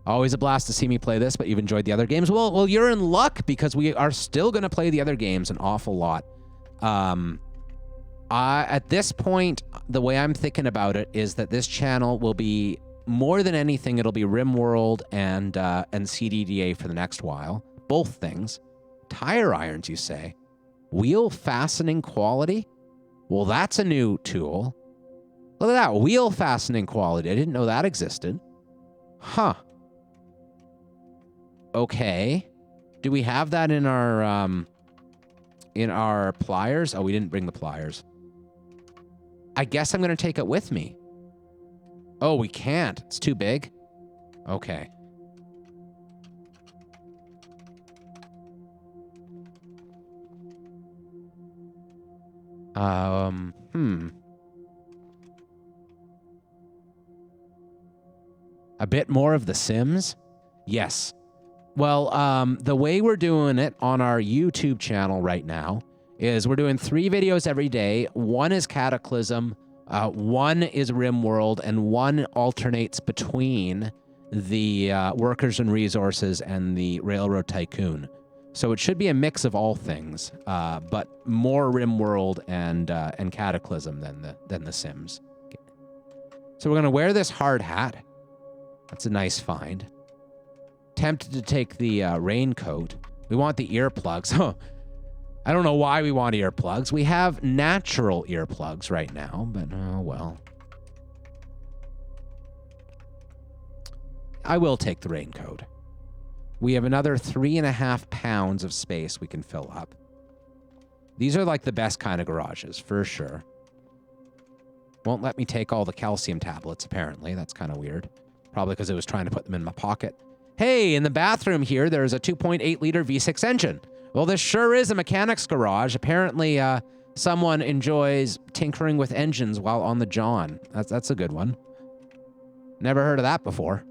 Always a blast to see me play this, but you've enjoyed the other games. Well, you're in luck because we are still going to play the other games an awful lot. At this point, the way I'm thinking about it is that this channel will be, more than anything, it'll be RimWorld and CDDA for the next while. Both things. Tire irons, you say? Wheel fastening quality? Well, that's a new tool. Look at that, wheel fastening quality. I didn't know that existed. Huh. Okay. Do we have that in our pliers? Oh, we didn't bring the pliers. I guess I'm going to take it with me. Oh, we can't. It's too big? Okay. A bit more of The Sims? Yes. Well, the way we're doing it on our YouTube channel right now is we're doing 3 videos every day. 1 is Cataclysm, 1 is RimWorld, and 1 alternates between the Workers and Resources and the Railroad Tycoon. So it should be a mix of all things, but more RimWorld and Cataclysm than the Sims. So we're gonna wear this hard hat. That's a nice find. Tempted to take the raincoat. We want the earplugs. Huh. I don't know why we want earplugs. We have natural earplugs right now, but oh well. I will take the raincoat. We have another 3.5 pounds of space we can fill up. These are like the best kind of garages, for sure. Won't let me take all the calcium tablets, apparently. That's kind of weird. Probably because it was trying to put them in my pocket. Hey, in the bathroom here, there's a 2.8-liter V6 engine. Well, this sure is a mechanic's garage. Apparently, someone enjoys tinkering with engines while on the John. That's a good one. Never heard of that before.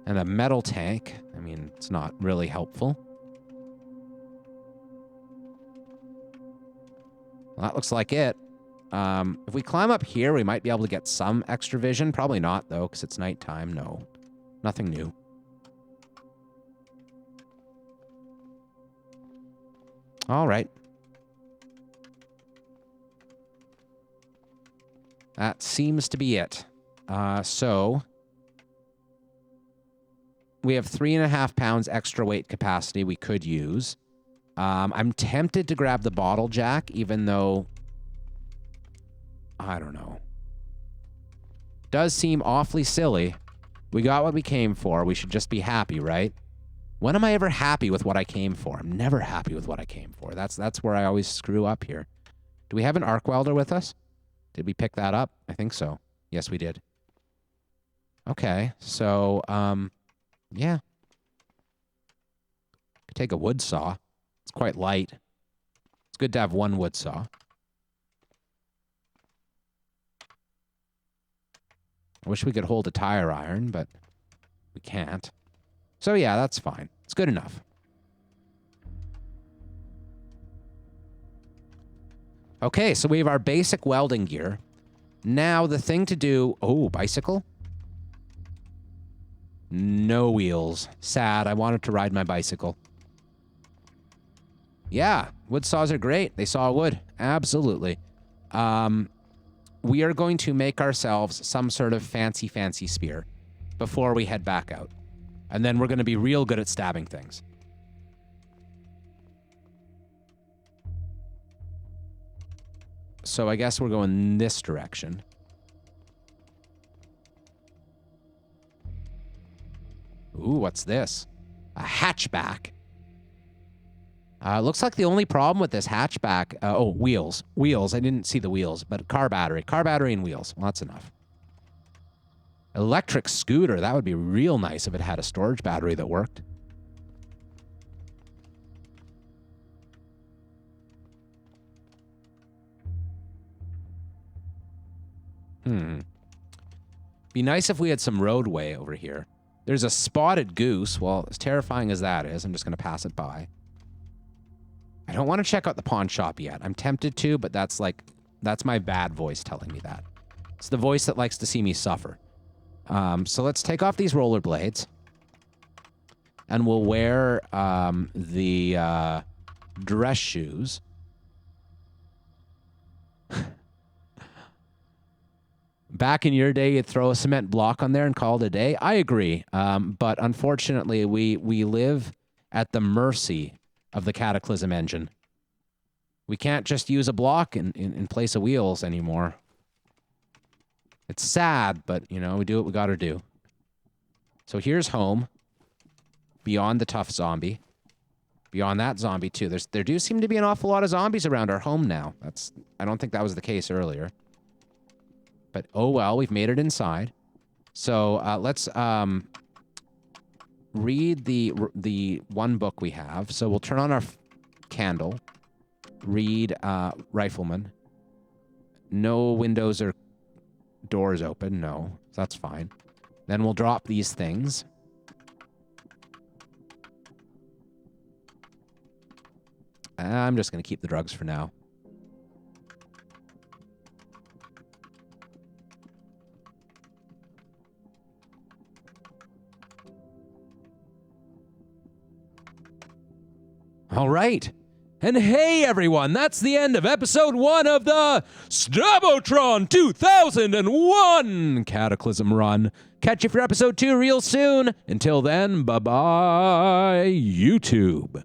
And a metal tank. I mean, it's not really helpful. Well, that looks like it. If we climb up here, we might be able to get some extra vision. Probably not, though, because it's nighttime. No. Nothing new. All right. That seems to be it. So we have 3.5 pounds extra weight capacity we could use. I'm tempted to grab the bottle jack, even though, I don't know. Does seem awfully silly. We got what we came for. We should just be happy, right? When am I ever happy with what I came for? I'm never happy with what I came for. That's where I always screw up here. Do we have an arc welder with us? Did we pick that up? I think so. Yes, we did. Okay, so, yeah. Could take a wood saw. It's quite light. It's good to have one wood saw. I wish we could hold a tire iron, but we can't. So yeah, that's fine. It's good enough. Okay, so we have our basic welding gear. Now the thing to do... Oh, bicycle? No wheels. Sad. I wanted to ride my bicycle. Yeah, wood saws are great. They saw wood. Absolutely. We are going to make ourselves some sort of fancy spear before we head back out. And then we're going to be real good at stabbing things. So I guess we're going this direction. Ooh, what's this? A hatchback. Looks like the only problem with this hatchback... oh, wheels. Wheels. I didn't see the wheels, but car battery. Car battery and wheels. Well, that's enough. Electric scooter. That would be real nice if it had a storage battery that worked. Be nice if we had some roadway over here. There's a spotted goose. Well, as terrifying as that is, I'm just going to pass it by. I don't want to check out the pawn shop yet. I'm tempted to, but that's my bad voice telling me that. It's the voice that likes to see me suffer. So let's take off these rollerblades. And we'll wear the dress shoes. Back in your day, you'd throw a cement block on there and call it a day. I agree. But unfortunately, we live at the mercy of the Cataclysm engine. We can't just use a block in place of wheels anymore. It's sad, but, you know, we do what we gotta do. So here's home. Beyond the tough zombie. Beyond that zombie, too. There do seem to be an awful lot of zombies around our home now. I don't think that was the case earlier. But, oh well, we've made it inside. So, let's read the one book we have. So we'll turn on our candle. Read Rifleman. No windows or doors open. No, that's fine. Then we'll drop these things. I'm just going to keep the drugs for now. All right. And hey, everyone, that's the end of episode 1 of the Stab-o-Tron 2001 Cataclysm run. Catch you for episode 2 real soon. Until then, bye-bye, YouTube.